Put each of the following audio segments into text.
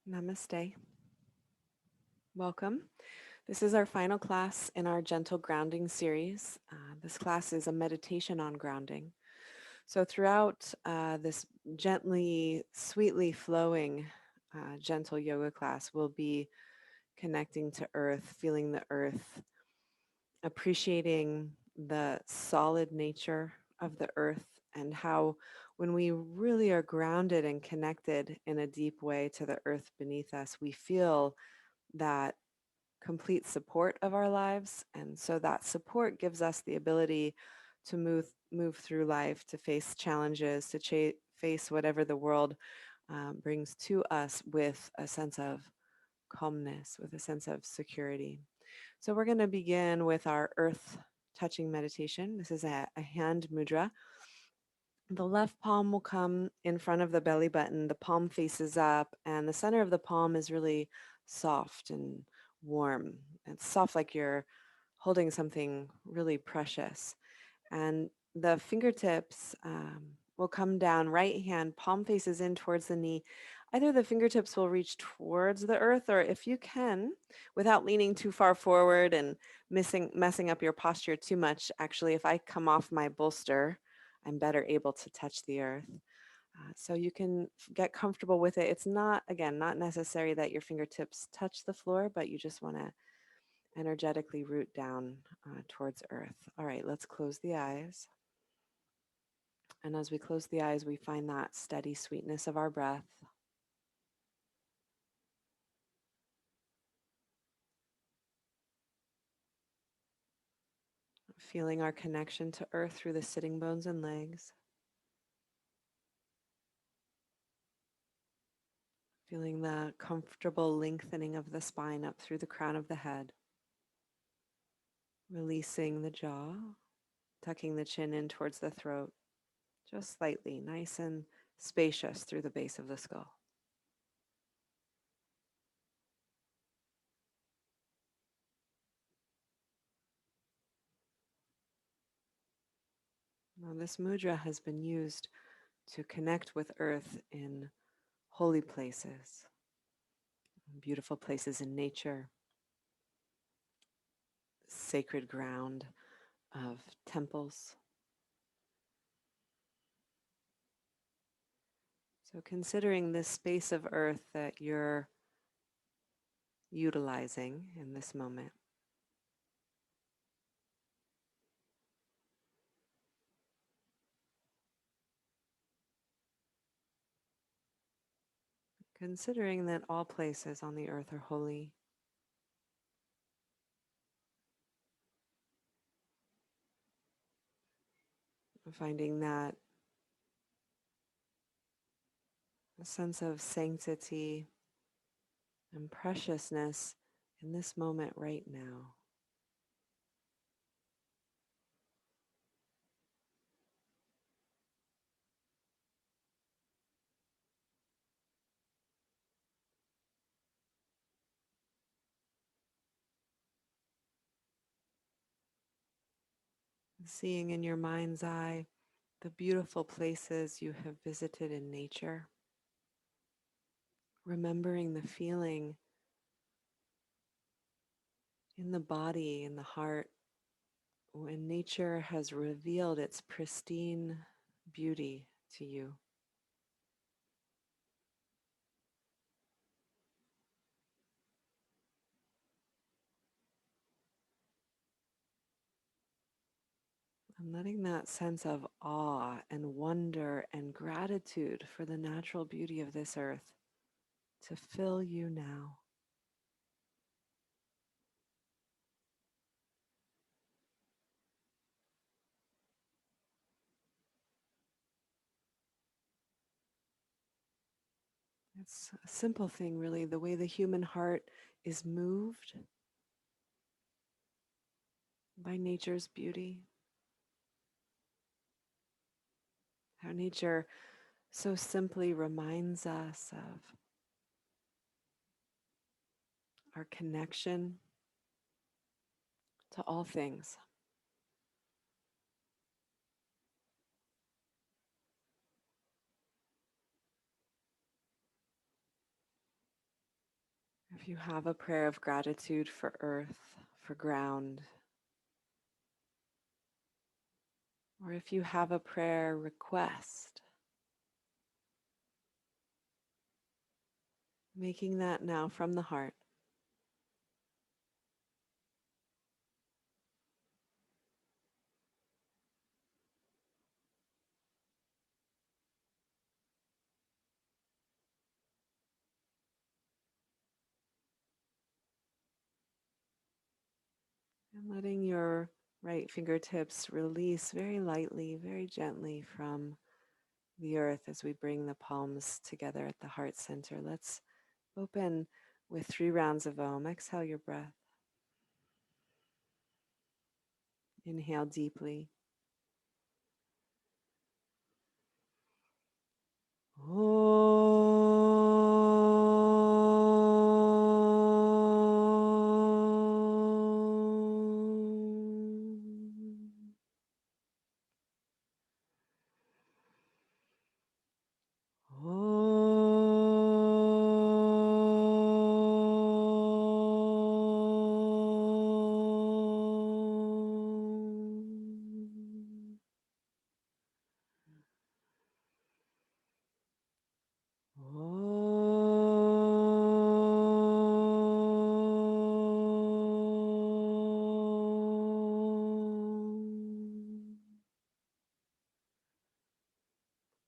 Namaste. Welcome. This is our final class in our gentle grounding series. This class is a meditation on grounding. So throughout this gently, sweetly flowing, gentle yoga class, we'll be connecting to earth, feeling the earth, appreciating the solid nature of the earth and how when we really are grounded and connected in a deep way to the earth beneath us, we feel that complete support of our lives. And so that support gives us the ability to move through life, to face challenges, to face whatever the world brings to us with a sense of calmness, with a sense of security. So we're going to begin with our earth touching meditation. This is a hand mudra. The left palm will come in front of the belly button. The palm faces up, and the center of the palm is really soft and warm. It's soft like you're holding something really precious. And the fingertips will come down, right hand, palm faces in towards the knee. Either the fingertips will reach towards the earth, or if you can, without leaning too far forward and messing up your posture too much, actually, if I come off my bolster, I'm better able to touch the earth. So you can get comfortable with it. It's not, again, not necessary that your fingertips touch the floor, but you just want to energetically root down towards earth. All right, let's close the eyes. And as we close the eyes, we find that steady sweetness of our breath. Feeling our connection to earth through the sitting bones and legs. Feeling the comfortable lengthening of the spine up through the crown of the head. Releasing the jaw, tucking the chin in towards the throat, just slightly, nice and spacious through the base of the skull. Now, this mudra has been used to connect with earth in holy places, beautiful places in nature, sacred ground of temples. So, considering this space of earth that you're utilizing in this moment, considering that all places on the earth are holy, finding that a sense of sanctity and preciousness in this moment right now. Seeing in your mind's eye the beautiful places you have visited in nature, remembering the feeling in the body, in the heart, when nature has revealed its pristine beauty to you. And letting that sense of awe and wonder and gratitude for the natural beauty of this earth to fill you now. It's a simple thing, really, the way the human heart is moved by nature's beauty, how nature so simply reminds us of our connection to all things. If you have a prayer of gratitude for earth, for ground, or if you have a prayer request, making that now from the heart. And letting your right fingertips release very lightly, very gently from the earth as we bring the palms together at the heart center. Let's open with 3 rounds of Om. Exhale your breath. Inhale deeply.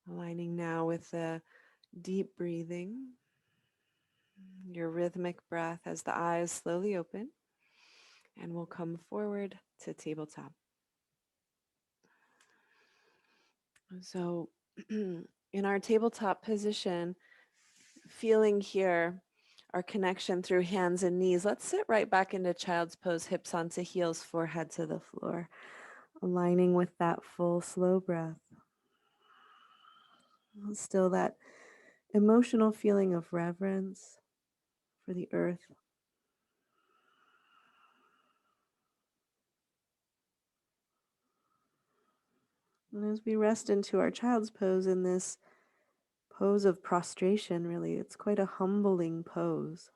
Aligning now with the deep breathing, your rhythmic breath as the eyes slowly open, and we'll come forward to tabletop. So, in our tabletop position, feeling here our connection through hands and knees, let's sit right back into child's pose, hips onto heels, forehead to the floor, aligning with that full, slow breath. Still that emotional feeling of reverence for the earth. And as we rest into our child's pose in this pose of prostration, really, it's quite a humbling pose.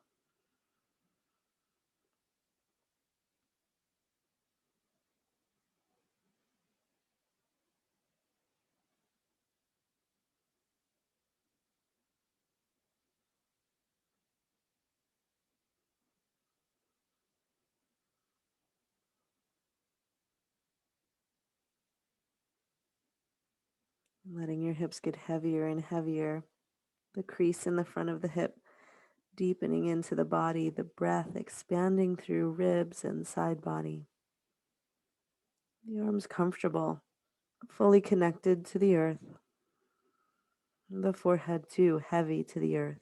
Letting your hips get heavier and heavier, the crease in the front of the hip deepening into the body, the breath expanding through ribs and side body. The arms comfortable, fully connected to the earth. The forehead too heavy to the earth.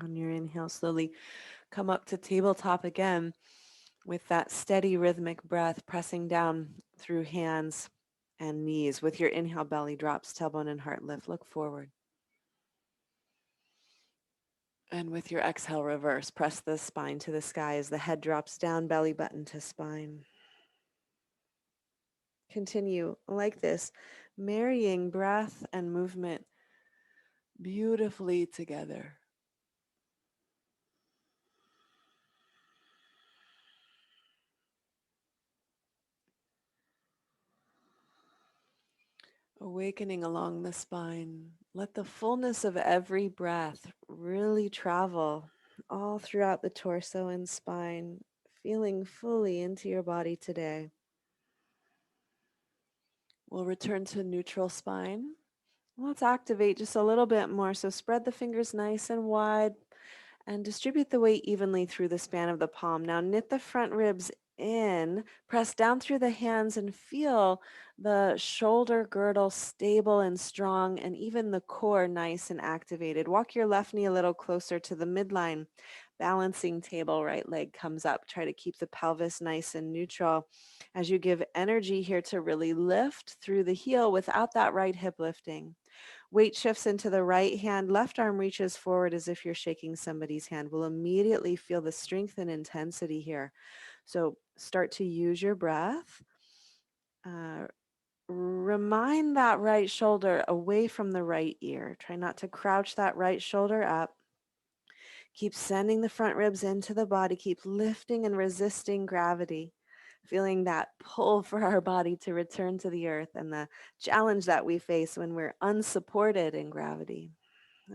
On your inhale, slowly come up to tabletop again with that steady rhythmic breath, pressing down through hands and knees. With your inhale, belly drops, tailbone and heart lift. Look forward. And with your exhale, reverse. Press the spine to the sky as the head drops down, belly button to spine. Continue like this, marrying breath and movement beautifully together. Awakening along the spine. Let the fullness of every breath really travel all throughout the torso and spine, feeling fully into your body today. We'll return to neutral spine. Let's activate just a little bit more. So spread the fingers nice and wide and distribute the weight evenly through the span of the palm. Now knit the front ribs in, press down through the hands and feel the shoulder girdle stable and strong and even the core nice and activated. Walk your left knee a little closer to the midline. Balancing table, right leg comes up. Try to keep the pelvis nice and neutral as you give energy here to really lift through the heel without that right hip lifting. Weight shifts into the right hand, left arm reaches forward as if you're shaking somebody's hand. We'll immediately feel the strength and intensity here. So start to use your breath. Remind that right shoulder away from the right ear. Try not to crouch that right shoulder up. Keep sending the front ribs into the body. Keep lifting and resisting gravity. Feeling that pull for our body to return to the earth and the challenge that we face when we're unsupported in gravity.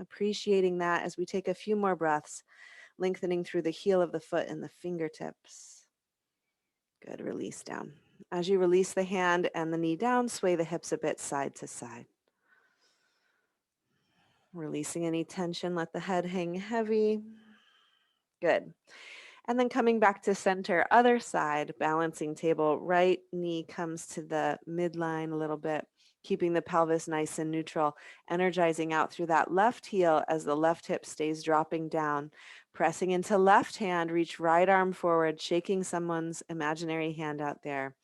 Appreciating that as we take a few more breaths, lengthening through the heel of the foot and the fingertips. Good, release down. As you release the hand and the knee down, sway the hips a bit side to side. Releasing any tension, let the head hang heavy. Good. And then coming back to center, other side, balancing table, right knee comes to the midline a little bit, keeping the pelvis nice and neutral, energizing out through that left heel as the left hip stays dropping down. Pressing into left hand, reach right arm forward, shaking someone's imaginary hand out there.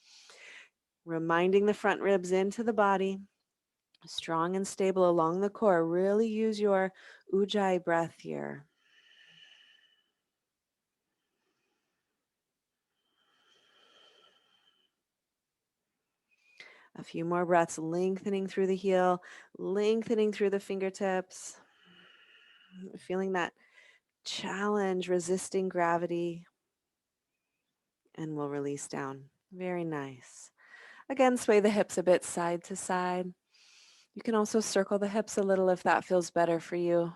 Reminding the front ribs into the body, strong and stable along the core. Really use your ujjayi breath here. A few more breaths, lengthening through the heel, lengthening through the fingertips, feeling that challenge, resisting gravity, and we'll release down. Very nice. Again, sway the hips a bit side to side. You can also circle the hips a little if that feels better for you.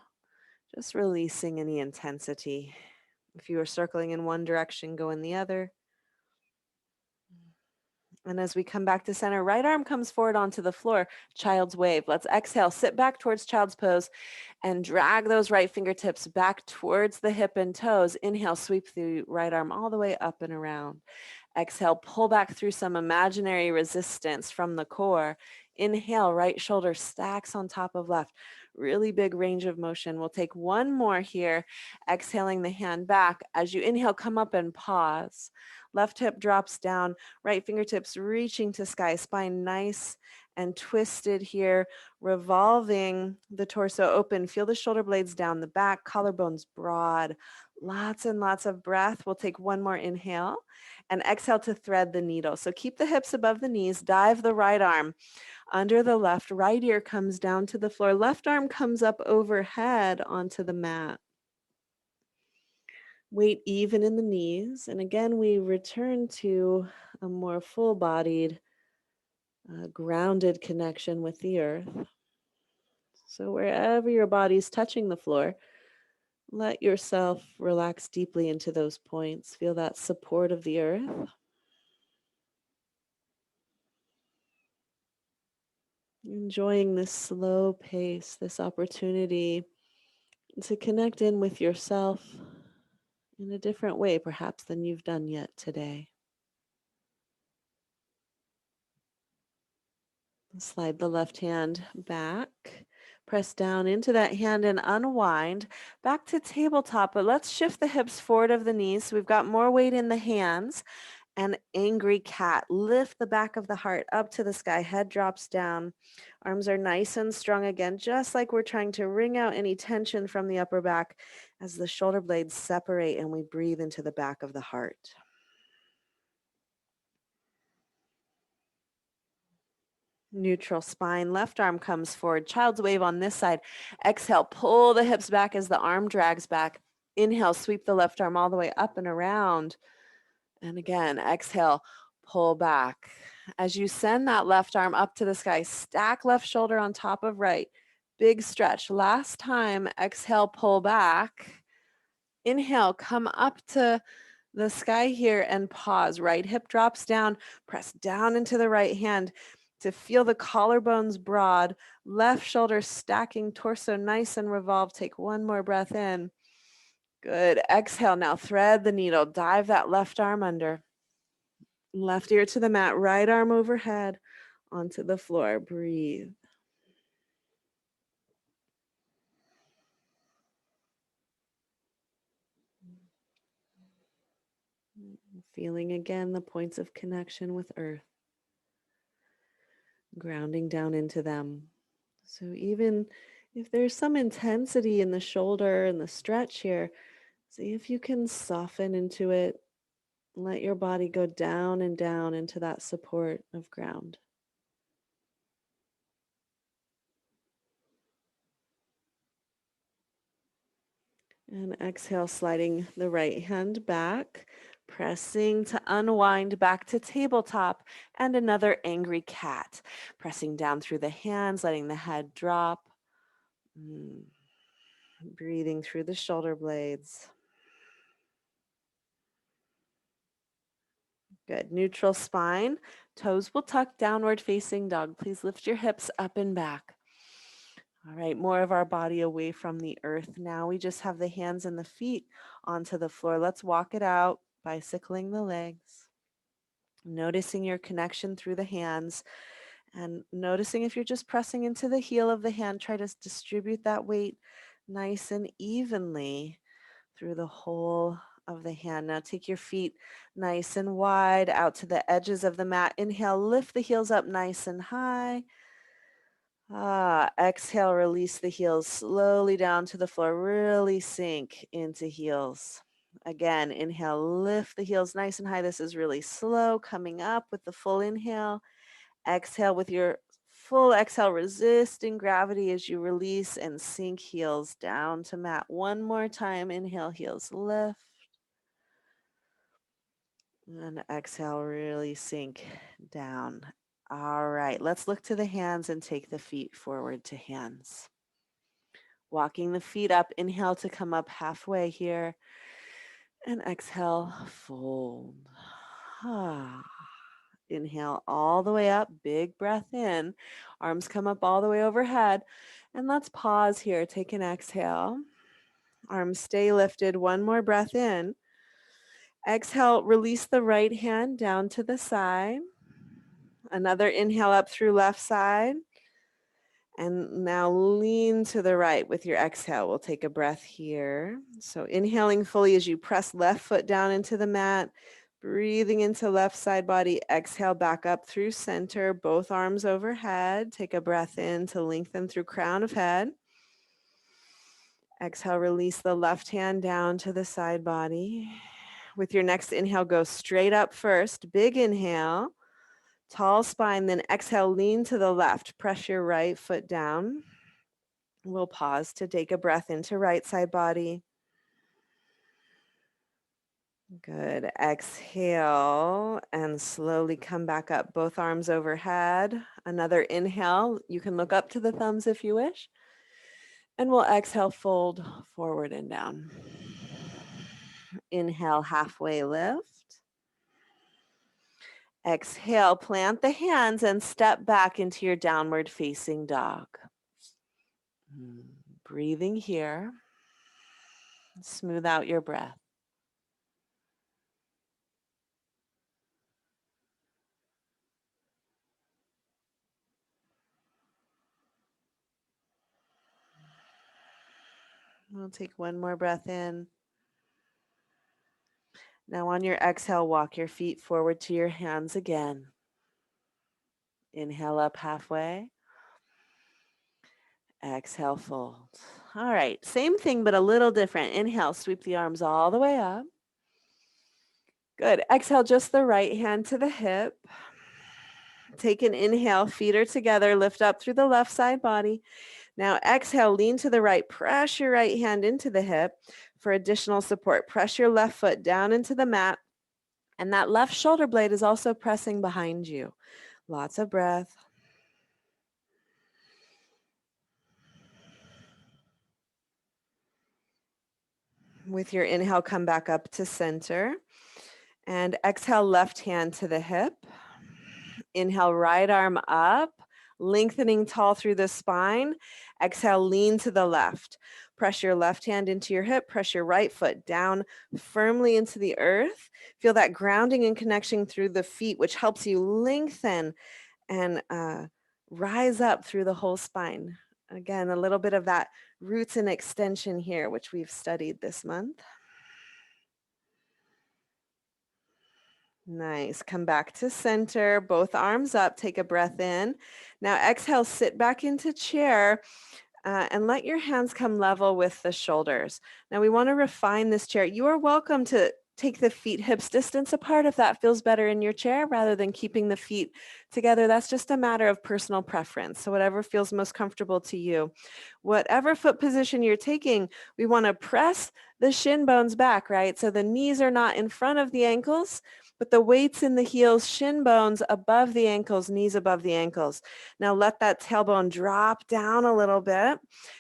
Just releasing any intensity. If you are circling in one direction, go in the other. And as we come back to center, right arm comes forward onto the floor, child's wave. Let's exhale, sit back towards child's pose and drag those right fingertips back towards the hip and toes. Inhale, sweep the right arm all the way up and around. Exhale, pull back through some imaginary resistance from the core. Inhale, right shoulder stacks on top of left. Really big range of motion. We'll take one more here, exhaling the hand back. As you inhale, come up and pause. Left hip drops down, right fingertips reaching to sky, spine nice and twisted here, revolving the torso open. Feel the shoulder blades down the back, collarbones broad. Lots and lots of breath. We'll take one more inhale and exhale to thread the needle. So keep the hips above the knees, dive the right arm under the left, right ear comes down to the floor, left arm comes up overhead onto the mat. Weight even in the knees. And again, we return to a more full-bodied, grounded connection with the earth. So wherever your body's touching the floor, let yourself relax deeply into those points. Feel that support of the earth. Enjoying this slow pace, this opportunity to connect in with yourself in a different way, perhaps, than you've done yet today. Slide the left hand back. Press down into that hand and unwind. Back to tabletop, but let's shift the hips forward of the knees. So we've got more weight in the hands. And angry cat. Lift the back of the heart up to the sky. Head drops down. Arms are nice and strong again, just like we're trying to wring out any tension from the upper back as the shoulder blades separate and we breathe into the back of the heart. Neutral spine, left arm comes forward. Child's wave on this side. Exhale, pull the hips back as the arm drags back. Inhale, sweep the left arm all the way up and around. And again, exhale, pull back. As you send that left arm up to the sky, stack left shoulder on top of right. Big stretch. Last time, exhale, pull back. Inhale, come up to the sky here and pause. Right hip drops down. Press down into the right hand to feel the collarbones broad. Left shoulder stacking, torso nice and revolved. Take one more breath in. Good. Exhale. Now thread the needle. Dive that left arm under. Left ear to the mat, right arm overhead onto the floor. Breathe. Feeling again the points of connection with earth, grounding down into them. So even if there's some intensity in the shoulder and the stretch here, see if you can soften into it. Let your body go down and down into that support of ground. And exhale, sliding the right hand back, pressing to unwind back to tabletop, and another angry cat. Pressing down through the hands, letting the head drop. Breathing through the shoulder blades. Good. Neutral spine. Toes will tuck, downward facing dog. Please lift your hips up and back. All right, more of our body away from the earth. Now we just have the hands and the feet onto the floor. Let's walk it out, bicycling the legs. Noticing your connection through the hands and noticing if you're just pressing into the heel of the hand, try to distribute that weight nice and evenly through the whole of the hand. Now take your feet nice and wide out to the edges of the mat. Inhale, lift the heels up nice and high. Exhale, release the heels slowly down to the floor. Really sink into heels. Again, inhale, lift the heels nice and high. This is really slow, coming up with the full inhale. Exhale with your full exhale, resisting gravity as you release and sink heels down to mat. One more time. Inhale, heels lift. And exhale, really sink down. All right, let's look to the hands and take the feet forward to hands. Walking the feet up, inhale to come up halfway here. And exhale, fold. Inhale all the way up, big breath in. Arms come up all the way overhead. And let's pause here, take an exhale. Arms stay lifted, one more breath in. Exhale, release the right hand down to the side. Another inhale up through left side. And now lean to the right with your exhale. We'll take a breath here. So inhaling fully as you press left foot down into the mat, breathing into left side body. Exhale back up through center, both arms overhead. Take a breath in to lengthen through crown of head. Exhale, release the left hand down to the side body. With your next inhale, go straight up first. Big inhale. Tall spine, then exhale, lean to the left. Press your right foot down. We'll pause to take a breath into right side body. Good. Exhale and slowly come back up. Both arms overhead. Another inhale. You can look up to the thumbs if you wish. And we'll exhale, fold forward and down. Inhale, halfway lift. Exhale, plant the hands and step back into your downward facing dog. Breathing here. Smooth out your breath. We'll take one more breath in. Now on your exhale, walk your feet forward to your hands again. Inhale up halfway. Exhale, fold. All right, same thing, but a little different. Inhale, sweep the arms all the way up. Good. Exhale, just the right hand to the hip. Take an inhale, feet are together, lift up through the left side body. Now exhale, lean to the right, press your right hand into the hip for additional support. Press your left foot down into the mat, and that left shoulder blade is also pressing behind you. Lots of breath. With your inhale, come back up to center. And exhale, left hand to the hip. Inhale, right arm up, lengthening tall through the spine. Exhale, lean to the left. Press your left hand into your hip. Press your right foot down firmly into the earth. Feel that grounding and connection through the feet, which helps you lengthen and rise up through the whole spine. Again, a little bit of that roots and extension here, which we've studied this month. Nice. Come back to center, both arms up. Take a breath in. Now exhale, sit back into chair. And let your hands come level with the shoulders. Now we want to refine this chair. You are welcome to take the feet hips distance apart if that feels better in your chair rather than keeping the feet together. That's just a matter of personal preference. So whatever feels most comfortable to you. Whatever foot position you're taking, we want to press the shin bones back, right? So the knees are not in front of the ankles, but the weight's in the heels, shin bones above the ankles, knees above the ankles. Now let that tailbone drop down a little bit.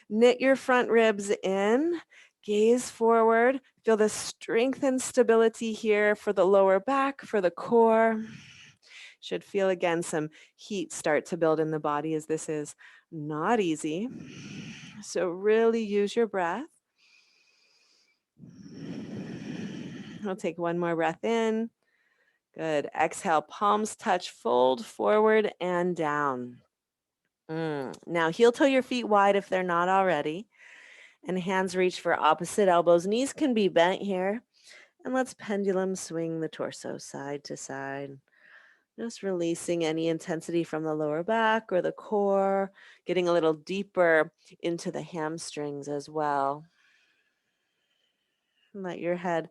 Knit your front ribs in. Gaze forward. Feel the strength and stability here for the lower back, for the core. Should feel again some heat start to build in the body as this is not easy. So really use your breath. We'll take one more breath in. Good. Exhale, palms touch, fold forward and down. Now heel toe your feet wide if they're not already. And hands reach for opposite elbows. Knees can be bent here. And let's pendulum swing the torso side to side. Just releasing any intensity from the lower back or the core, getting a little deeper into the hamstrings as well. Let your head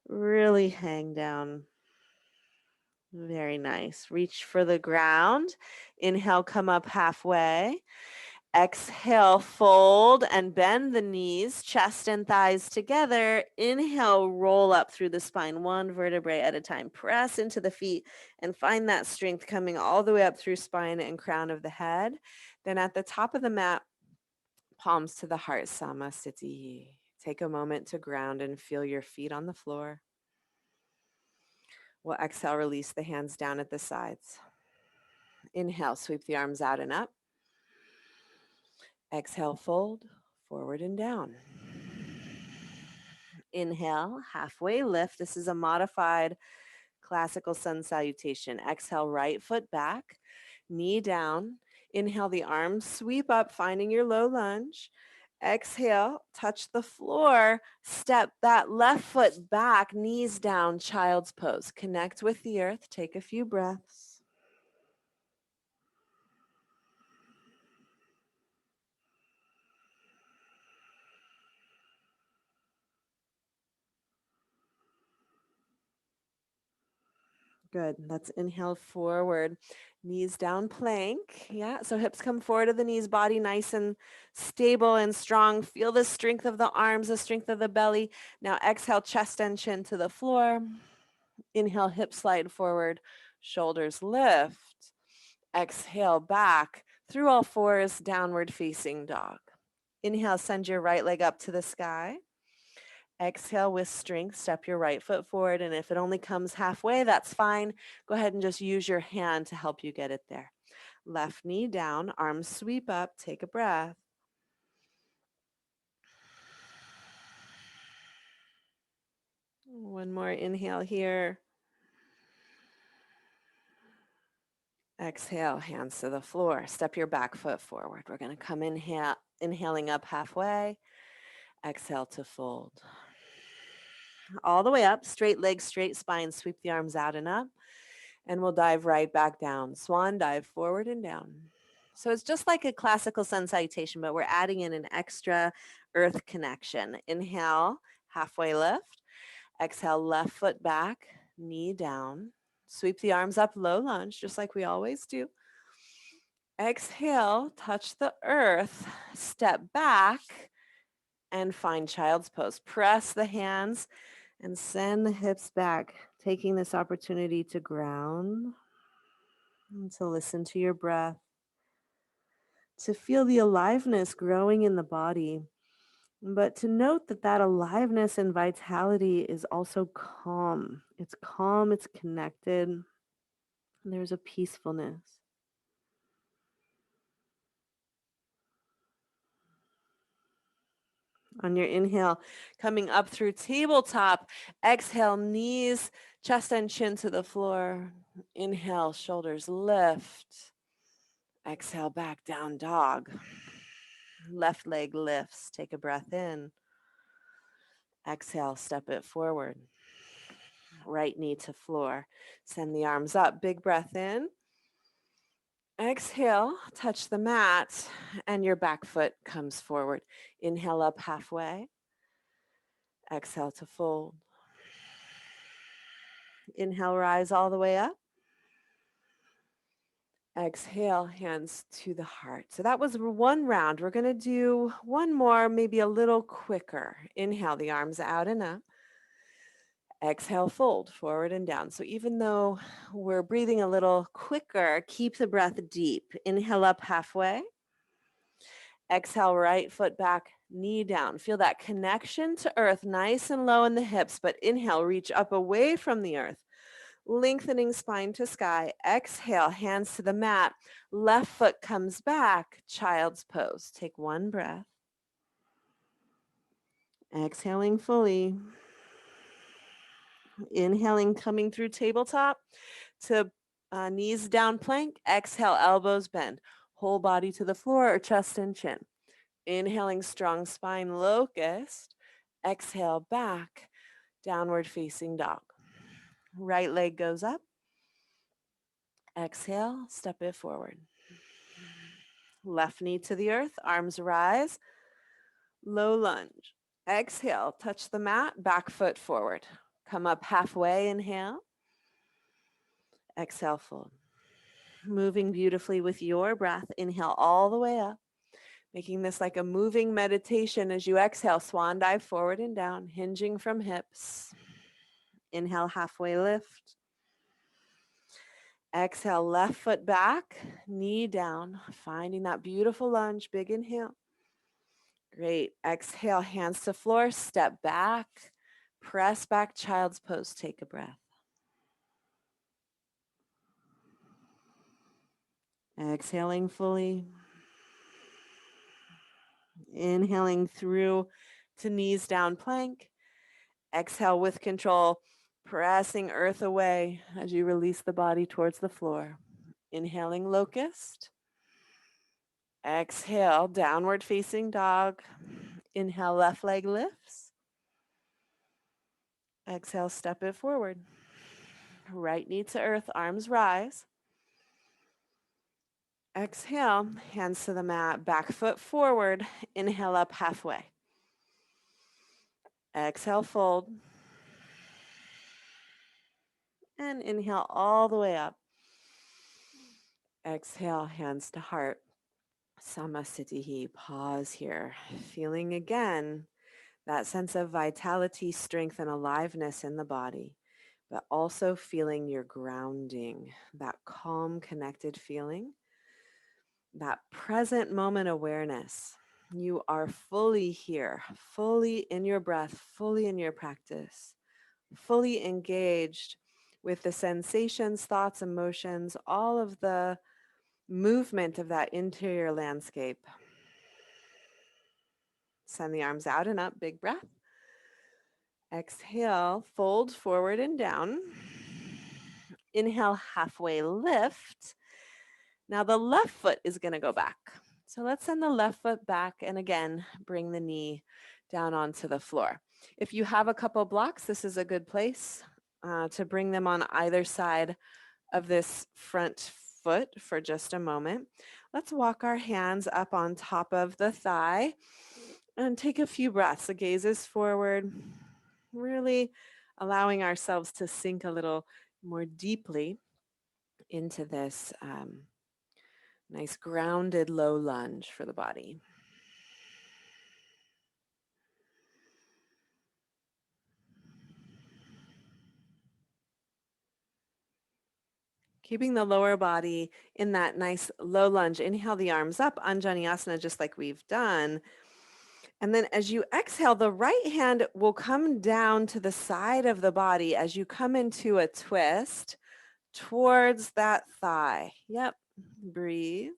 really hang down. Very nice. Reach for the ground. Inhale, come up halfway. Exhale, fold and bend the knees, chest and thighs together. Inhale, roll up through the spine, one vertebrae at a time. Press into the feet and find that strength coming all the way up through spine and crown of the head. Then at the top of the mat, palms to the heart, Samasthiti. Take a moment to ground and feel your feet on the floor. We'll exhale, release the hands down at the sides. Inhale, sweep the arms out and up. Exhale, fold forward and down. Inhale, halfway lift. This is a modified classical sun salutation. Exhale, right foot back, knee down. Inhale, the arms sweep up, finding your low lunge. Exhale, touch the floor, step that left foot back, knees down, child's pose. Connect with the earth, take a few breaths. Good. Let's inhale forward. Knees down, plank. Yeah. So hips come forward to the knees, body nice and stable and strong. Feel the strength of the arms, the strength of the belly. Now exhale, chest and chin to the floor. Inhale, hips slide forward, shoulders lift. Exhale, back through all fours, downward facing dog. Inhale, send your right leg up to the sky. Exhale with strength, step your right foot forward, and if it only comes halfway, that's fine. Go ahead and just use your hand to help you get it there. Left knee down, arms sweep up, take a breath. One more inhale here. Exhale, hands to the floor. Step your back foot forward. We're going to come inhaling up halfway. Exhale to fold. All the way up, straight legs, straight spine, sweep the arms out and up. And we'll dive right back down. Swan dive forward and down. So it's just like a classical sun salutation, but we're adding in an extra earth connection. Inhale, halfway lift. Exhale, left foot back, knee down. Sweep the arms up, low lunge, just like we always do. Exhale, touch the earth, step back, and find child's pose. Press the hands and send the hips back, taking this opportunity to ground and to listen to your breath, to feel the aliveness growing in the body, but to note that that aliveness and vitality is also calm. It's calm, it's connected, and there's a peacefulness. On your inhale, coming up through tabletop, exhale, knees, chest and chin to the floor. Inhale, shoulders lift. Exhale, back down dog. Left leg lifts. Take a breath in. Exhale, step it forward. Right knee to floor. Send the arms up. Big breath in. Exhale, touch the mat, and your back foot comes forward. Inhale up halfway. Exhale to fold. Inhale, rise all the way up. Exhale, hands to the heart. So that was one round. We're going to do one more, maybe a little quicker. Inhale, the arms out and up. Exhale, fold forward and down. So even though we're breathing a little quicker, keep the breath deep. Inhale up halfway. Exhale, right foot back, knee down. Feel that connection to earth, nice and low in the hips, but inhale, reach up away from the earth. Lengthening spine to sky. Exhale, hands to the mat. Left foot comes back, child's pose. Take one breath. Exhaling fully. Inhaling, coming through tabletop to knees down plank. Exhale, elbows bend. Whole body to the floor or chest and chin. Inhaling, strong spine, locust. Exhale, back, downward facing dog. Right leg goes up. Exhale, step it forward. Left knee to the earth, arms rise. Low lunge. Exhale, touch the mat, back foot forward. Come up halfway, inhale. Exhale, fold. Moving beautifully with your breath. Inhale all the way up. Making this like a moving meditation as you exhale, swan dive forward and down, hinging from hips. Inhale, halfway lift. Exhale, left foot back, knee down, finding that beautiful lunge, big inhale. Great. Exhale, hands to floor, step back, press back, child's pose, take a breath. Exhaling fully. Inhaling through to knees down plank. Exhale with control, pressing earth away as you release the body towards the floor. Inhaling locust. Exhale, downward facing dog. Inhale, left leg lifts. Exhale, step it forward. Right knee to earth, arms rise. Exhale, hands to the mat, back foot forward. Inhale up halfway. Exhale, fold. And inhale all the way up. Exhale, hands to heart. Samasthiti, pause here. Feeling again that sense of vitality, strength, and aliveness in the body, but also feeling your grounding, that calm, connected feeling, that present moment awareness. You are fully here, fully in your breath, fully in your practice, fully engaged with the sensations, thoughts, emotions, all of the movement of that interior landscape. Send the arms out and up, big breath. Exhale, fold forward and down. Inhale, halfway lift. Now the left foot is going to go back. So let's send the left foot back and again, bring the knee down onto the floor. If you have a couple blocks, this is a good place to bring them on either side of this front foot for just a moment. Let's walk our hands up on top of the thigh and take a few breaths. The gaze is forward, really allowing ourselves to sink a little more deeply into this nice grounded low lunge for the body. Keeping the lower body in that nice low lunge. Inhale the arms up, Anjaneyasana, just like we've done. And then as you exhale, the right hand will come down to the side of the body as you come into a twist towards that thigh. Yep, breathe.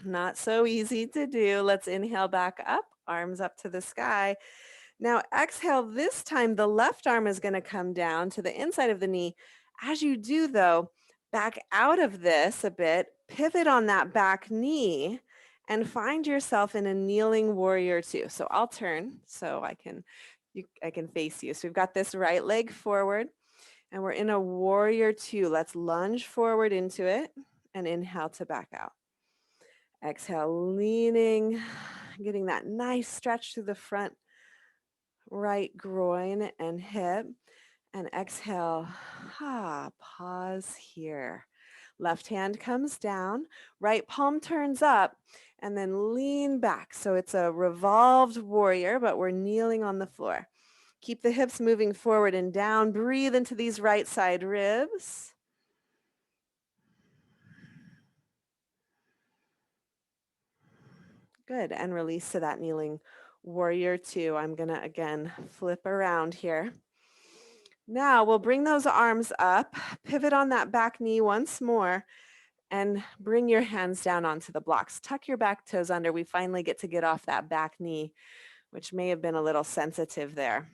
Not so easy to do. Let's inhale back up, arms up to the sky. Now exhale, this time the left arm is going to come down to the inside of the knee. As you do though, back out of this a bit, pivot on that back knee and find yourself in a kneeling warrior two. So I'll turn so I can I can face you. So we've got this right leg forward, and we're in a warrior two. Let's lunge forward into it and inhale to back out. Exhale, leaning, getting that nice stretch through the front right groin and hip. And exhale, pause here. Left hand comes down, right palm turns up, and then lean back. So it's a revolved warrior, but we're kneeling on the floor. Keep the hips moving forward and down. Breathe into these right side ribs. Good, and release to that kneeling warrior two. I'm gonna, again, flip around here. Now we'll bring those arms up, pivot on that back knee once more, and bring your hands down onto the blocks. Tuck your back toes under. We finally get off that back knee, which may have been a little sensitive there.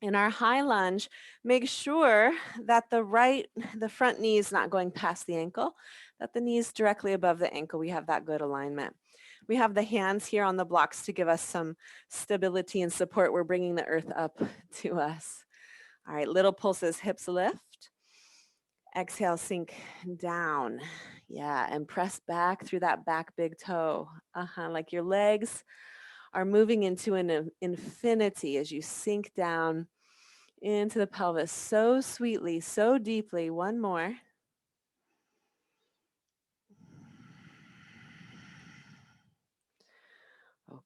In our high lunge, make sure that the front knee is not going past the ankle, that the knee is directly above the ankle. We have that good alignment. We have the hands here on the blocks to give us some stability and support. We're bringing the earth up to us. All right, little pulses, hips lift. Exhale, sink down. Yeah, and press back through that back big toe. Like your legs are moving into an infinity as you sink down into the pelvis so sweetly, so deeply. One more.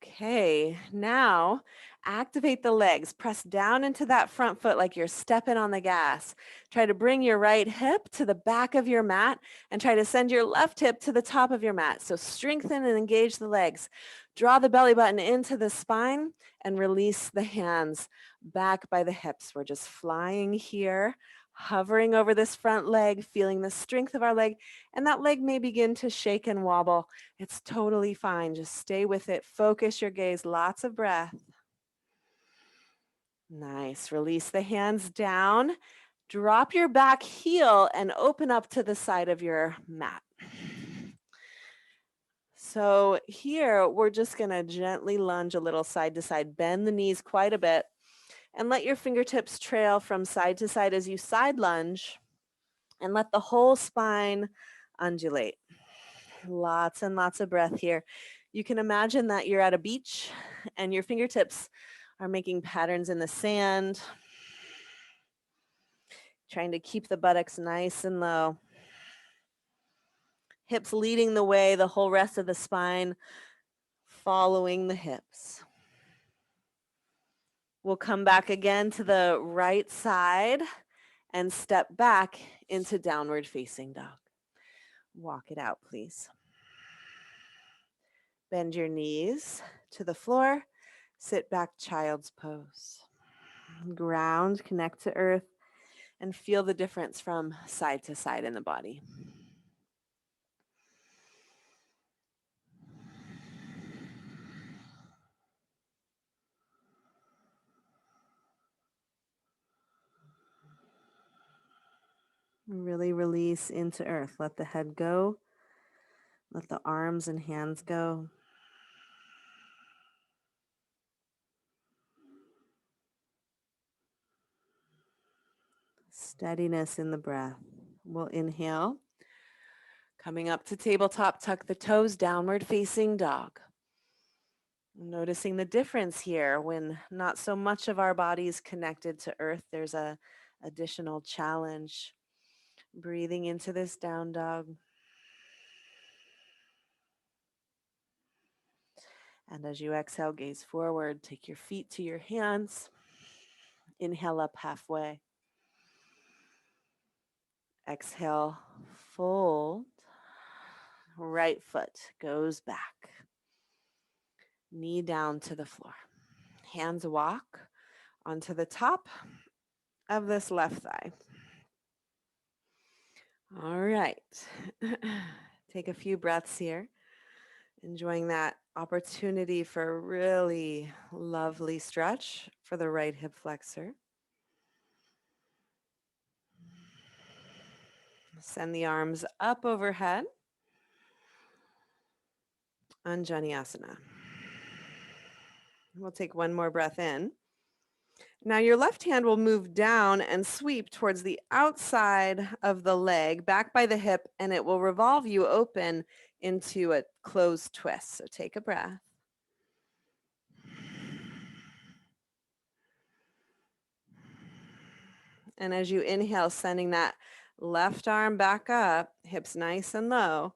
Okay, now activate the legs. Press down into that front foot like you're stepping on the gas. Try to bring your right hip to the back of your mat and try to send your left hip to the top of your mat. So strengthen and engage the legs. Draw the belly button into the spine and release the hands back by the hips. We're just flying here, hovering over this front leg, feeling the strength of our leg, and that leg may begin to shake and wobble. It's totally fine. Just stay with it. Focus your gaze. Lots of breath. Nice. Release the hands down. Drop your back heel and open up to the side of your mat. So here, we're just going to gently lunge a little side to side. Bend the knees quite a bit and let your fingertips trail from side to side as you side lunge, and let the whole spine undulate. Lots and lots of breath here. You can imagine that you're at a beach and your fingertips are making patterns in the sand, trying to keep the buttocks nice and low. Hips leading the way, the whole rest of the spine following the hips. We'll come back again to the right side and step back into downward facing dog. Walk it out, please. Bend your knees to the floor. Sit back, child's pose. Ground, connect to earth, and feel the difference from side to side in the body. Really release into earth. Let the head go. Let the arms and hands go. Steadiness in the breath. We'll inhale. Coming up to tabletop, tuck the toes, downward facing dog. Noticing the difference here when not so much of our body is connected to earth. There's a additional challenge. Breathing into this down dog. And as you exhale, gaze forward, take your feet to your hands. Inhale up halfway. Exhale, fold. Right foot goes back. Knee down to the floor. Hands walk onto the top of this left thigh. All right. Take a few breaths here. Enjoying that opportunity for a really lovely stretch for the right hip flexor. Send the arms up overhead. Anjani Asana. We'll take one more breath in. Now your left hand will move down and sweep towards the outside of the leg, back by the hip, and it will revolve you open into a closed twist. So take a breath. And as you inhale, sending that left arm back up, hips nice and low.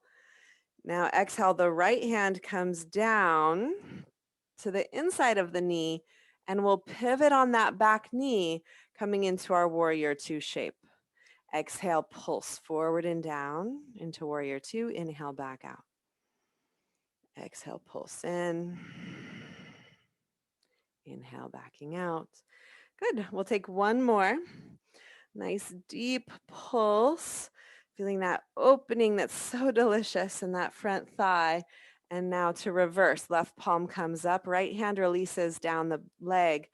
Now exhale, the right hand comes down to the inside of the knee, and we'll pivot on that back knee, coming into our warrior two shape. Exhale, pulse forward and down into warrior two. Inhale, back out. Exhale, pulse in. Inhale, backing out. Good. We'll take one more. Nice deep pulse. Feeling that opening that's so delicious in that front thigh. And now to reverse. Left palm comes up. Right hand releases down the leg.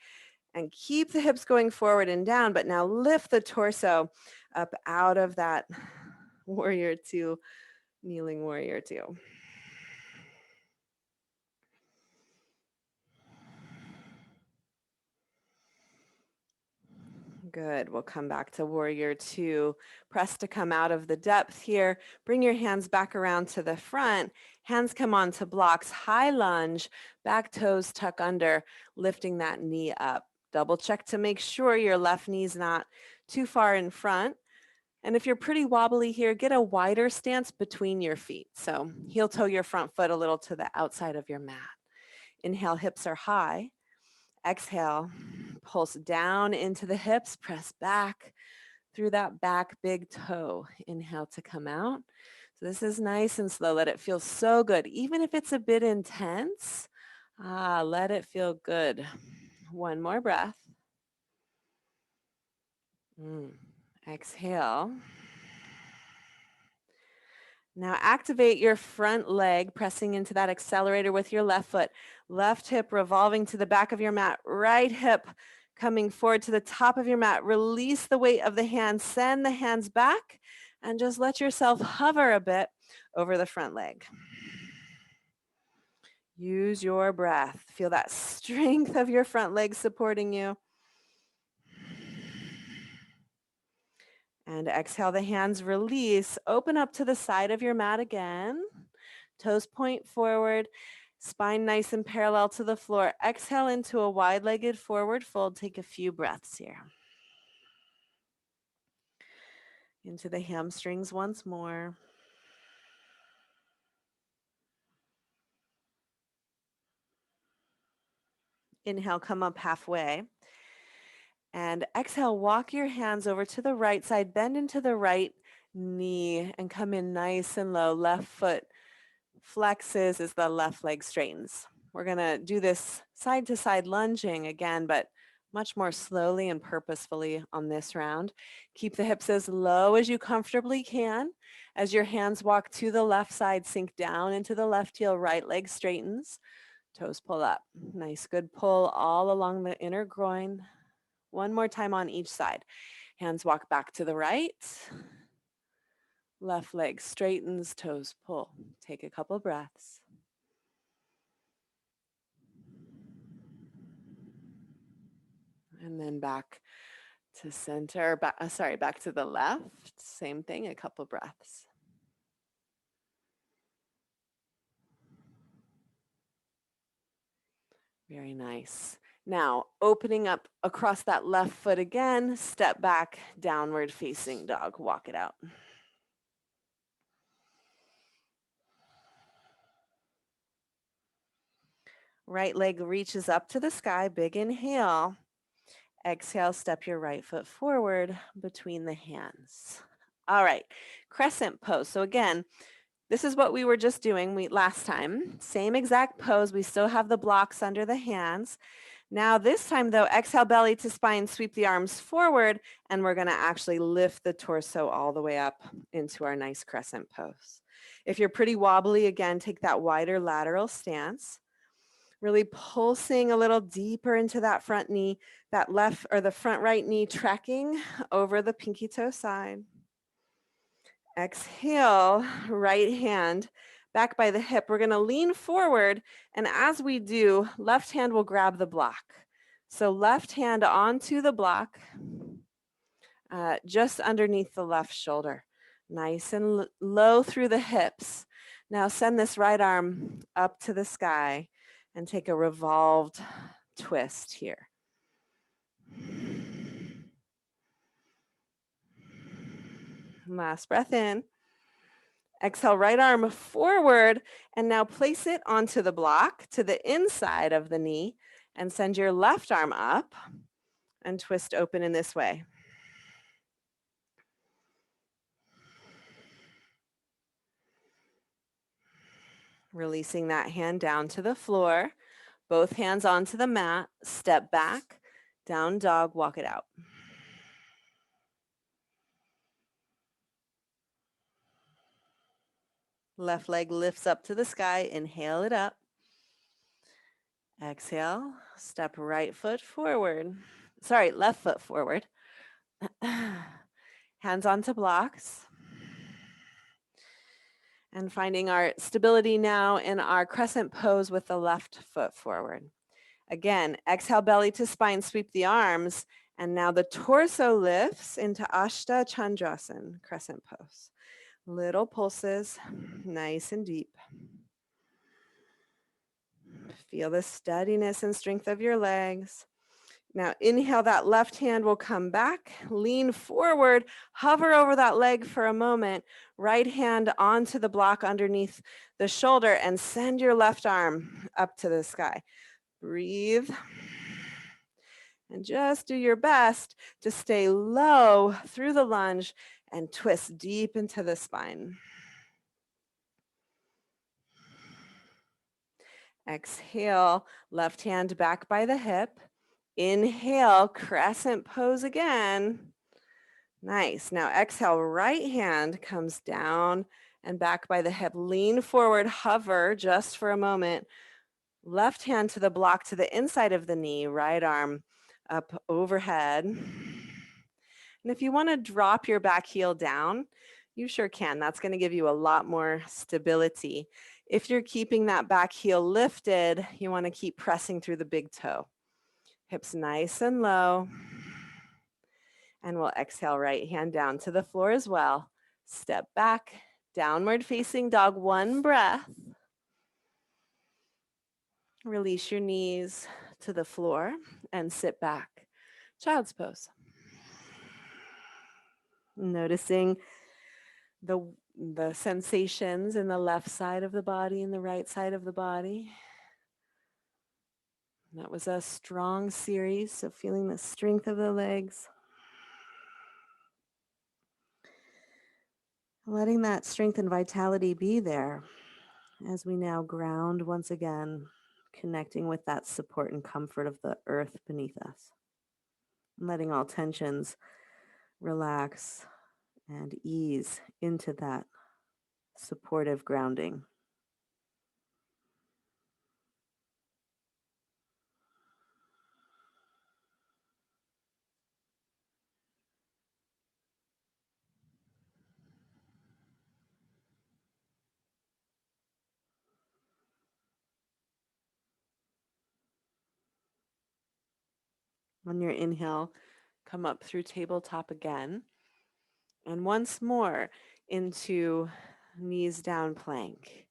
And keep the hips going forward and down, but now lift the torso up out of that warrior two, kneeling warrior two. Good. We'll come back to warrior two. Press to come out of the depth here. Bring your hands back around to the front. Hands come onto blocks. High lunge. Back toes tuck under, lifting that knee up. Double check to make sure your left knee's not too far in front. And if you're pretty wobbly here, get a wider stance between your feet. So heel toe your front foot a little to the outside of your mat. Inhale, hips are high. Exhale, pulse down into the hips, press back through that back big toe. Inhale to come out. So this is nice and slow. Let it feel so good. Even if it's a bit intense, let it feel good. One more breath. Exhale. Now activate your front leg, pressing into that accelerator with your left foot. Left hip revolving to the back of your mat. Right hip coming forward to the top of your mat. Release the weight of the hands. Send the hands back and just let yourself hover a bit over the front leg. Use your breath. Feel that strength of your front leg supporting you. And exhale, the hands release. Open up to the side of your mat again. Toes point forward. Spine nice and parallel to the floor. Exhale into a wide-legged forward fold. Take a few breaths here. Into the hamstrings once more. Inhale, come up halfway. And exhale, walk your hands over to the right side. Bend into the right knee and come in nice and low. Left foot flexes as the left leg straightens. We're going to do this side to side lunging again, but much more slowly and purposefully on this round. Keep the hips as low as you comfortably can. As your hands walk to the left side, sink down into the left heel, right leg straightens. Toes pull up. Nice, good pull all along the inner groin. One more time on each side. Hands walk back to the right. Left leg straightens, toes pull. Take a couple breaths. And then back to center, back to the left. Same thing, a couple breaths. Very nice. Now, opening up across that left foot again, step back, downward facing dog. Walk it out. Right leg reaches up to the sky, big inhale. Exhale, step your right foot forward between the hands. All right, crescent pose. So again, this is what we were just doing last time. Same exact pose. We still have the blocks under the hands. Now this time though, exhale, belly to spine, sweep the arms forward, and we're gonna actually lift the torso all the way up into our nice crescent pose. If you're pretty wobbly, again, take that wider lateral stance. Really pulsing a little deeper into that front knee, that left or the front right knee tracking over the pinky toe side. Exhale, right hand back by the hip. We're going to lean forward, and as we do, left hand will grab the block. So left hand onto the block, just underneath the left shoulder. Nice and low through the hips. Now send this right arm up to the sky and take a revolved twist here. Last breath in. Exhale, right arm forward, and now place it onto the block to the inside of the knee and send your left arm up and twist open in this way. Releasing that hand down to the floor, both hands onto the mat, step back, down dog, walk it out. Left leg lifts up to the sky, inhale it up. Exhale, step right foot forward. Sorry, left foot forward. Hands onto blocks. And finding our stability now in our crescent pose with the left foot forward. Again, exhale, belly to spine, sweep the arms, and now the torso lifts into Ashta Chandrasana, crescent pose. Little pulses, nice and deep. Feel the steadiness and strength of your legs. Now inhale, that left hand will come back, lean forward, hover over that leg for a moment, right hand onto the block underneath the shoulder and send your left arm up to the sky. Breathe. And just do your best to stay low through the lunge and twist deep into the spine. Exhale, left hand back by the hip. Inhale, crescent pose again. Nice. Now exhale, right hand comes down and back by the hip. Lean forward, hover just for a moment. Left hand to the block to the inside of the knee, right arm up overhead. And if you want to drop your back heel down, you sure can. That's going to give you a lot more stability. If you're keeping that back heel lifted, you want to keep pressing through the big toe. Hips nice and low. And we'll exhale, right hand down to the floor as well. Step back, downward facing dog, one breath. Release your knees to the floor and sit back. Child's pose. Noticing the sensations in the left side of the body and the right side of the body. That was a strong series, so feeling the strength of the legs. Letting that strength and vitality be there as we now ground once again, connecting with that support and comfort of the earth beneath us. Letting all tensions relax and ease into that supportive grounding. On your inhale, come up through tabletop again. And once more into knees down plank.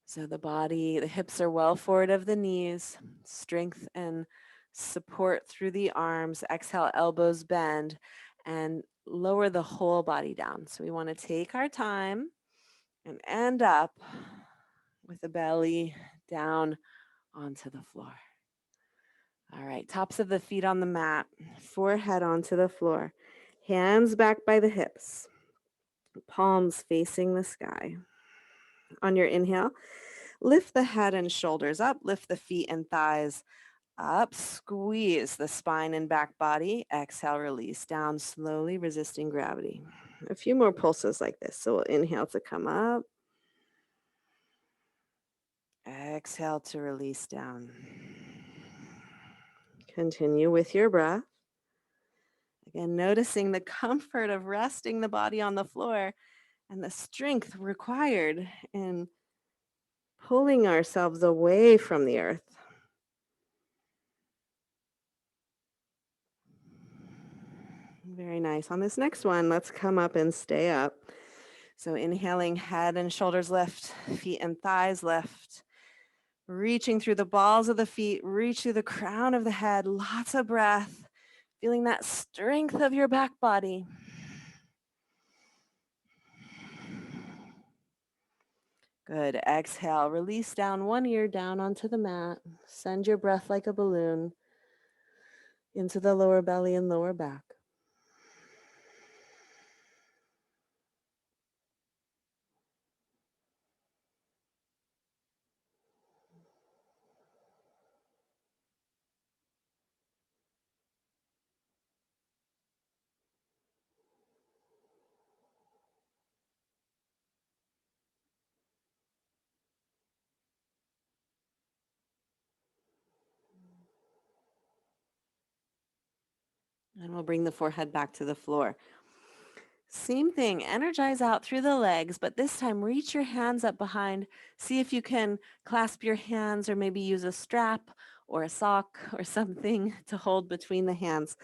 So the body, the hips are well forward of the knees, strength and support through the arms. Exhale, elbows bend, and lower the whole body down. So we want to take our time and end up with the belly down onto the floor. All right, tops of the feet on the mat, forehead onto the floor, hands back by the hips, palms facing the sky. On your inhale, lift the head and shoulders up, lift the feet and thighs up, squeeze the spine and back body. Exhale, release down slowly, resisting gravity. A few more pulses like this. So we'll inhale to come up. Exhale to release down. Continue with your breath. Again, noticing the comfort of resting the body on the floor and the strength required in pulling ourselves away from the earth. Very nice. On this next one, let's come up and stay up. So inhaling, head and shoulders lift, feet and thighs lift. Reaching through the balls of the feet, reach through the crown of the head, lots of breath, feeling that strength of your back body. Good. Exhale, release down one ear down onto the mat. Send your breath like a balloon into the lower belly and lower back. And we'll bring the forehead back to the floor. Same thing, energize out through the legs, but this time reach your hands up behind. See if you can clasp your hands or maybe use a strap or a sock or something to hold between the hands.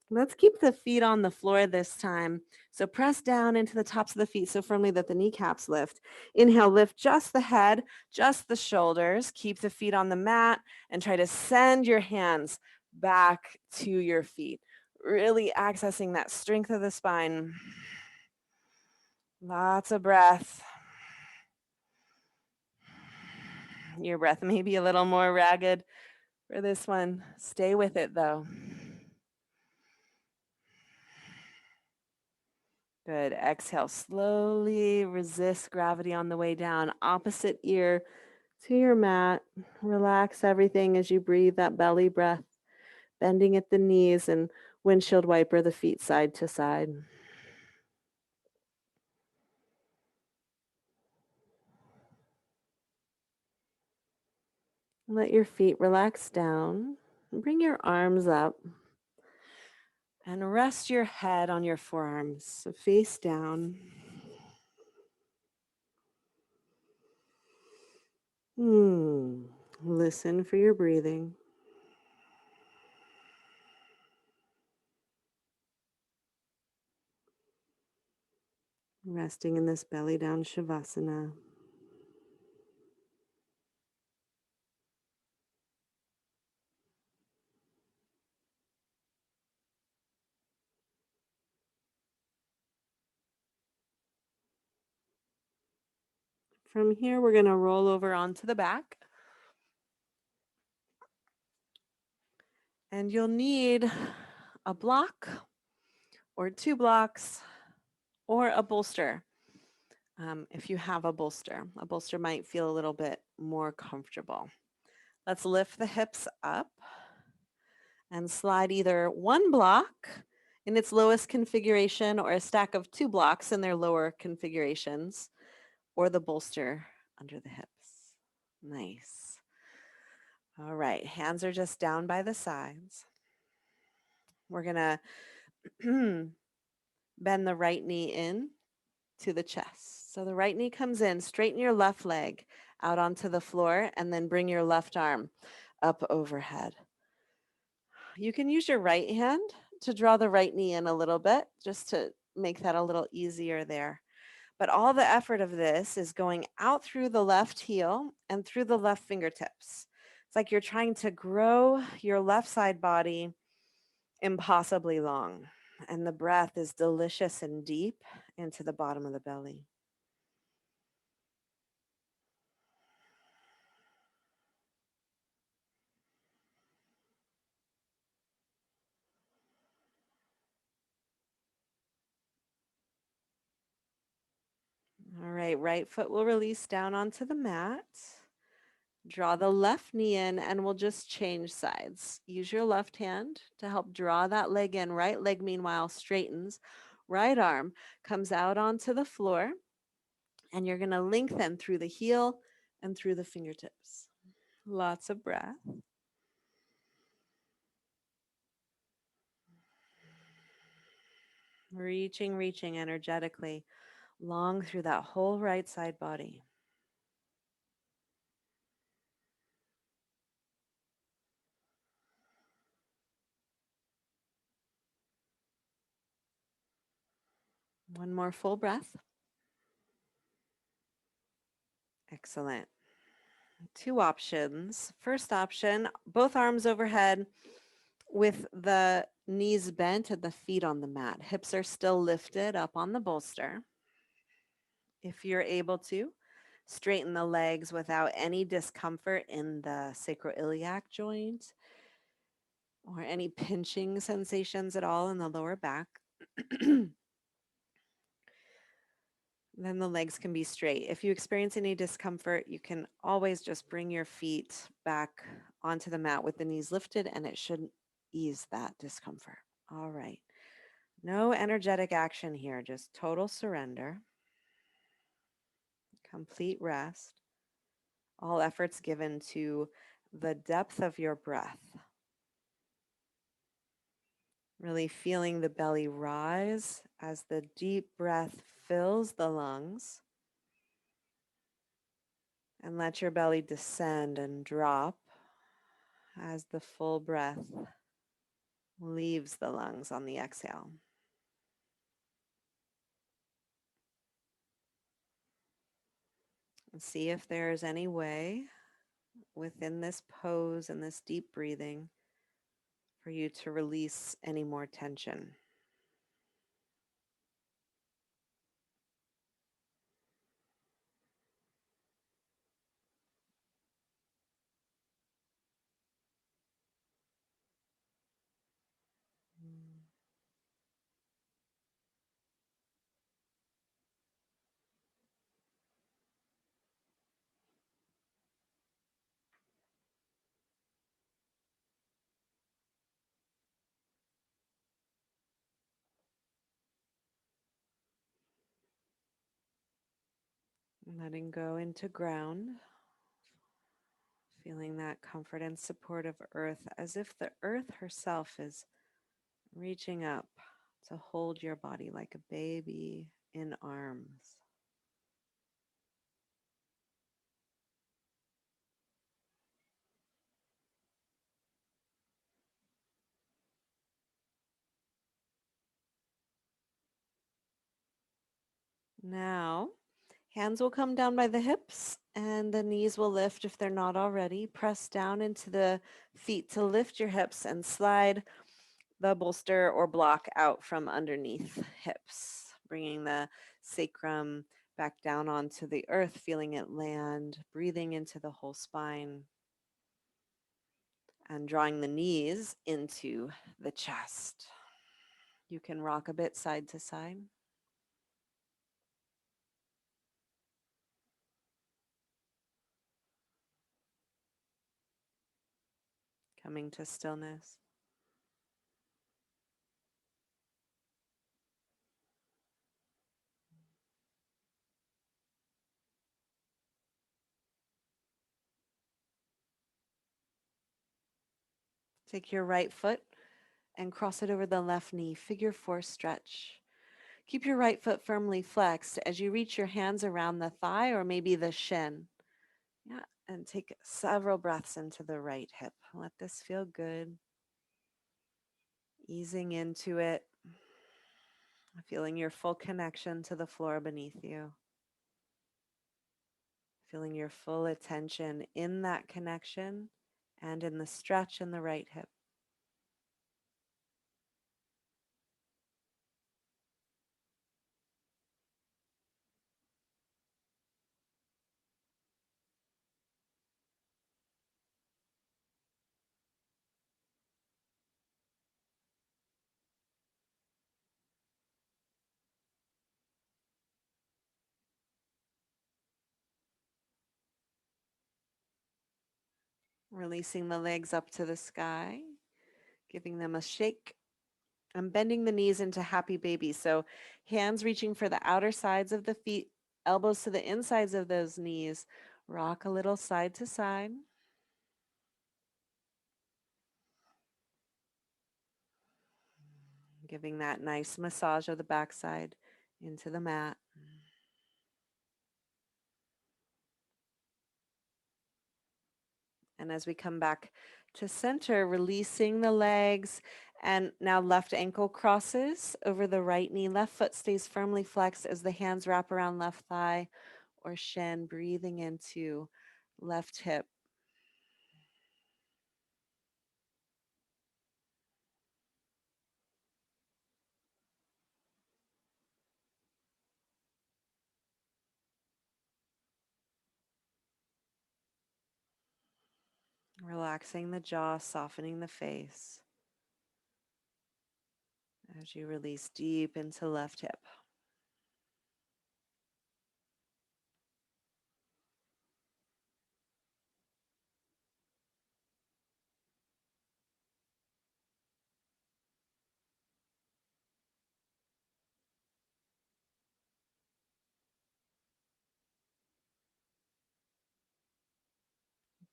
Let's keep the feet on the floor this time. So press down into the tops of the feet so firmly that the kneecaps lift. Inhale, lift just the head, just the shoulders. Keep the feet on the mat and try to send your hands back to your feet. Really accessing that strength of the spine. Lots of breath. Your breath may be a little more ragged for this one. Stay with it though. Good. Exhale. Slowly resist gravity on the way down. Opposite ear to your mat. Relax everything as you breathe that belly breath, bending at the knees and windshield wiper the feet side to side. Let your feet relax down. Bring your arms up and rest your head on your forearms, so face down. Listen for your breathing. Resting in this belly down Shavasana. From here, we're going to roll over onto the back. And you'll need a block or 2 blocks or a bolster. If you have a bolster might feel a little bit more comfortable. Let's lift the hips up and slide either one block in its lowest configuration or a stack of 2 blocks in their lower configurations, or the bolster under the hips. Nice. All right, hands are just down by the sides. We're gonna bend the right knee in to the chest. So the right knee comes in, straighten your left leg out onto the floor, and then bring your left arm up overhead. You can use your right hand to draw the right knee in a little bit, just to make that a little easier there. But all the effort of this is going out through the left heel and through the left fingertips. It's like you're trying to grow your left side body impossibly long. And the breath is delicious and deep into the bottom of the belly. All right foot will release down onto the mat. Draw the left knee in and we'll just change sides. Use your left hand to help draw that leg in. Right leg, meanwhile, straightens. Right arm comes out onto the floor, and you're going to lengthen through the heel and through the fingertips. Lots of breath. Reaching energetically long through that whole right side body. One more full breath. Excellent. Two options. First option, both arms overhead with the knees bent and the feet on the mat. Hips are still lifted up on the bolster. If you're able to, straighten the legs without any discomfort in the sacroiliac joint or any pinching sensations at all in the lower back. Then the legs can be straight. If you experience any discomfort, you can always just bring your feet back onto the mat with the knees lifted, and it should ease that discomfort. All right. No energetic action here, just total surrender, complete rest, all efforts given to the depth of your breath. Really feeling the belly rise as the deep breath fills the lungs. And let your belly descend and drop as the full breath leaves the lungs on the exhale. And see if there's any way within this pose and this deep breathing for you to release any more tension. Letting go into ground, feeling that comfort and support of earth as if the earth herself is reaching up to hold your body like a baby in arms. Now, hands will come down by the hips and the knees will lift if they're not already. Press down into the feet to lift your hips and slide the bolster or block out from underneath hips, bringing the sacrum back down onto the earth, feeling it land, breathing into the whole spine, and drawing the knees into the chest. You can rock a bit side to side. Coming to stillness. Take your right foot and cross it over the left knee. Figure four stretch. Keep your right foot firmly flexed as you reach your hands around the thigh or maybe the shin. Yeah, and take several breaths into the right hip. Let this feel good. Easing into it, feeling your full connection to the floor beneath you. Feeling your full attention in that connection and in the stretch in the right hip. Releasing the legs up to the sky, giving them a shake. I'm bending the knees into happy baby. So hands reaching for the outer sides of the feet, elbows to the insides of those knees. Rock a little side to side. Giving that nice massage of the backside into the mat. And as we come back to center, releasing the legs And now left ankle crosses over the right knee. Left foot stays firmly flexed as the hands wrap around left thigh or shin, breathing into left hip. Relaxing the jaw, softening the face as you release deep into left hip.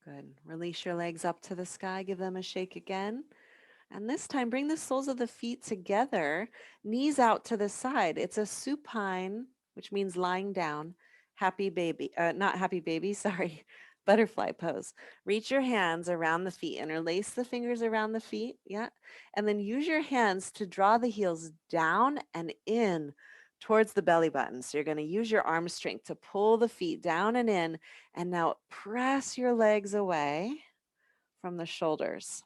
Good. Release your legs up to the sky. Give them a shake again. And this time, bring the soles of the feet together, knees out to the side. It's a supine, which means lying down. Happy baby, not happy baby, sorry, butterfly pose. Reach your hands around the feet, interlace the fingers around the feet, yeah. And then use your hands to draw the heels down and in towards the belly button. So you're going to use your arm strength to pull the feet down and in. And now press your legs away from the shoulders.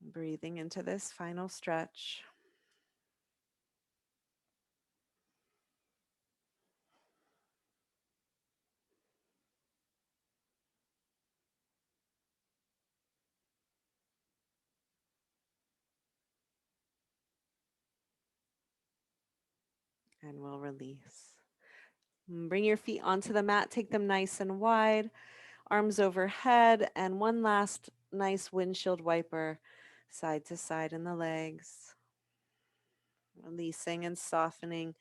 Breathing into this final stretch. And we'll release. Bring your feet onto the mat, take them nice and wide, arms overhead, and one last nice windshield wiper side to side in the legs. Releasing and softening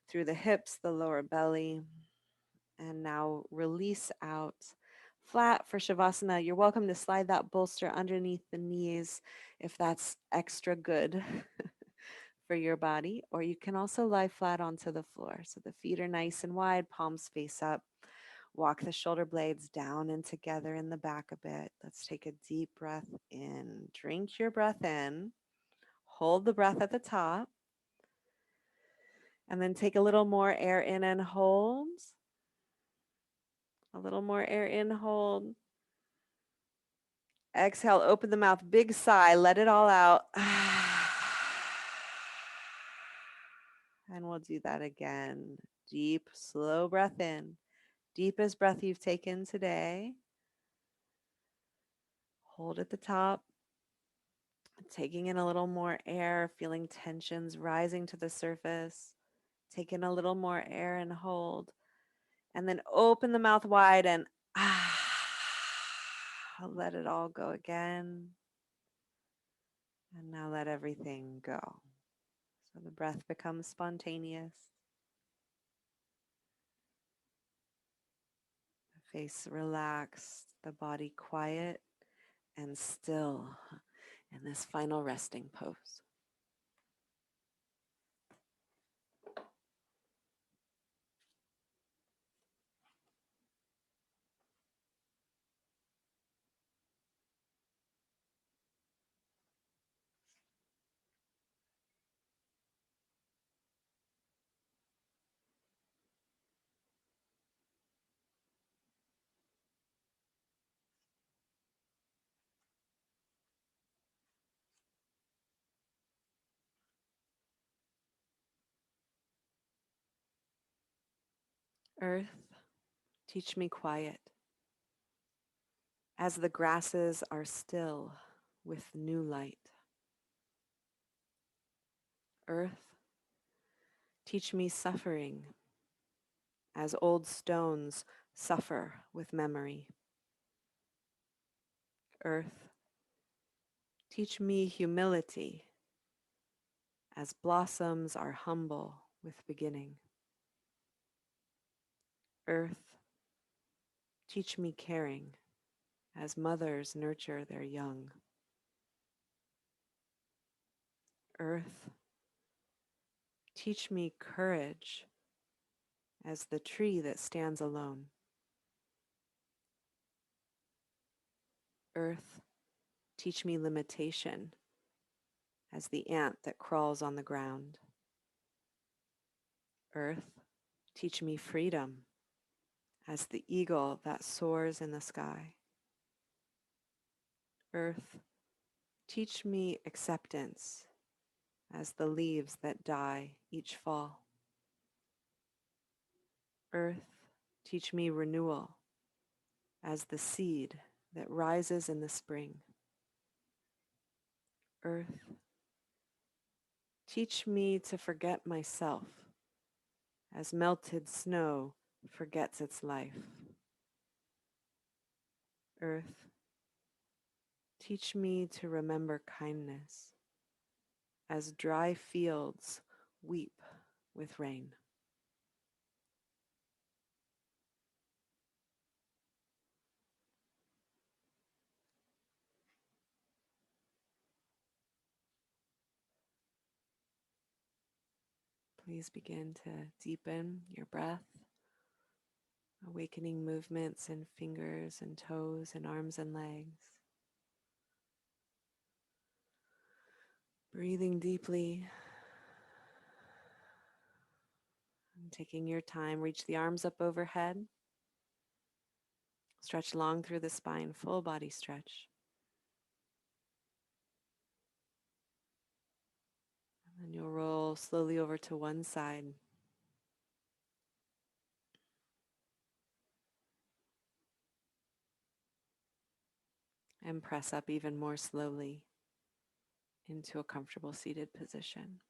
through the hips, the lower belly. And now release out. Flat for Shavasana. You're welcome to slide that bolster underneath the knees if that's extra good for your body, or you can also lie flat onto the floor. So the feet are nice and wide, palms face up. Walk the shoulder blades down and together in the back a bit. Let's take a deep breath in. Drink your breath in. Hold the breath at the top. And then take a little more air in and hold. A little more air in, hold. Exhale, open the mouth, big sigh, let it all out. And we'll do that again. Deep, slow breath in. Deepest breath you've taken today. Hold at the top. Taking in a little more air, feeling tensions rising to the surface. Take in a little more air and hold. And then open the mouth wide and let it all go again. And now let everything go. So the breath becomes spontaneous. The face relaxed, the body quiet and still in this final resting pose. Earth, teach me quiet as the grasses are still with new light. Earth, teach me suffering as old stones suffer with memory. Earth, teach me humility as blossoms are humble with beginning. Earth, teach me caring as mothers nurture their young. Earth, teach me courage as the tree that stands alone. Earth, teach me limitation as the ant that crawls on the ground. Earth, teach me freedom as the eagle that soars in the sky. Earth, teach me acceptance as the leaves that die each fall. Earth, teach me renewal as the seed that rises in the spring. Earth, teach me to forget myself as melted snow forgets its life. Earth, teach me to remember kindness as dry fields weep with rain. Please begin to deepen your breath, awakening movements in fingers and toes and arms and legs. Breathing deeply and taking your time, reach the arms up overhead. Stretch long through the spine, full body stretch. And then you'll roll slowly over to one side. And press up even more slowly into a comfortable seated position.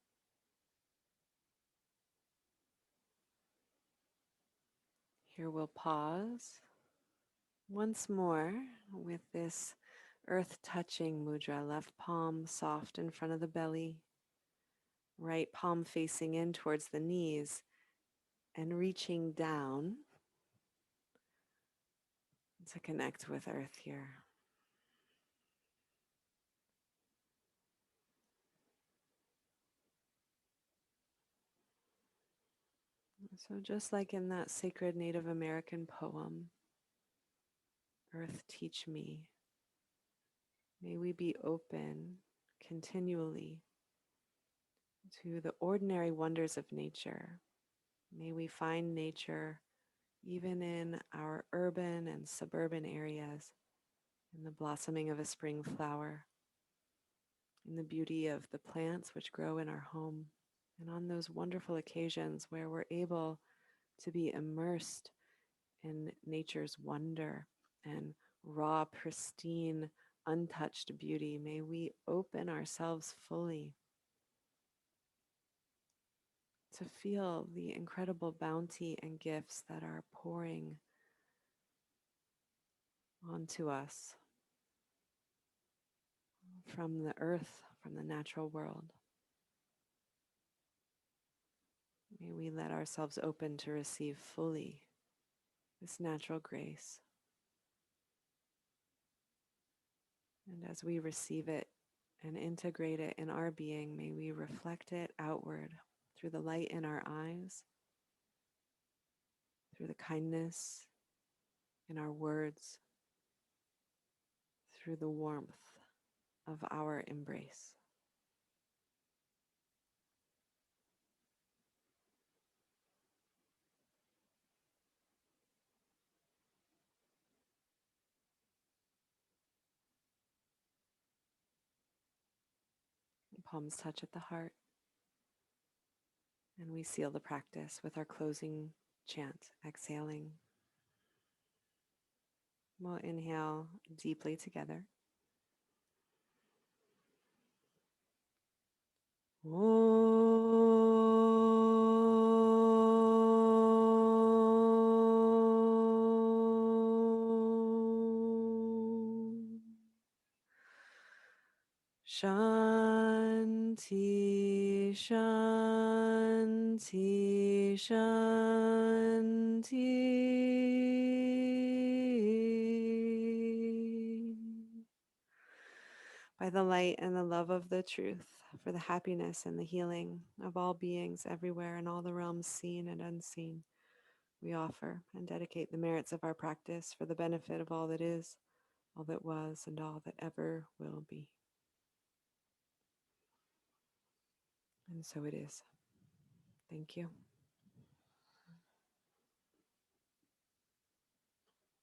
Here we'll pause once more with this earth touching mudra, left palm soft in front of the belly, right palm facing in towards the knees and reaching down to connect with earth here. So just like in that sacred Native American poem, Earth Teach Me, may we be open continually to the ordinary wonders of nature. May we find nature even in our urban and suburban areas, in the blossoming of a spring flower, in the beauty of the plants which grow in our home, and on those wonderful occasions where we're able to be immersed in nature's wonder and raw, pristine, untouched beauty. May we open ourselves fully to feel the incredible bounty and gifts that are pouring onto us from the earth, from the natural world. May we let ourselves open to receive fully this natural grace. And as we receive it and integrate it in our being, may we reflect it outward through the light in our eyes, through the kindness in our words, through the warmth of our embrace. Palms touch at the heart, and we seal the practice with our closing chant, exhaling. We'll inhale deeply together. Shanti, Shanti, Shanti. By the light and the love of the truth, for the happiness and the healing of all beings everywhere in all the realms seen and unseen, we offer and dedicate the merits of our practice for the benefit of all that is, all that was and all that ever will be. And so it is. Thank you.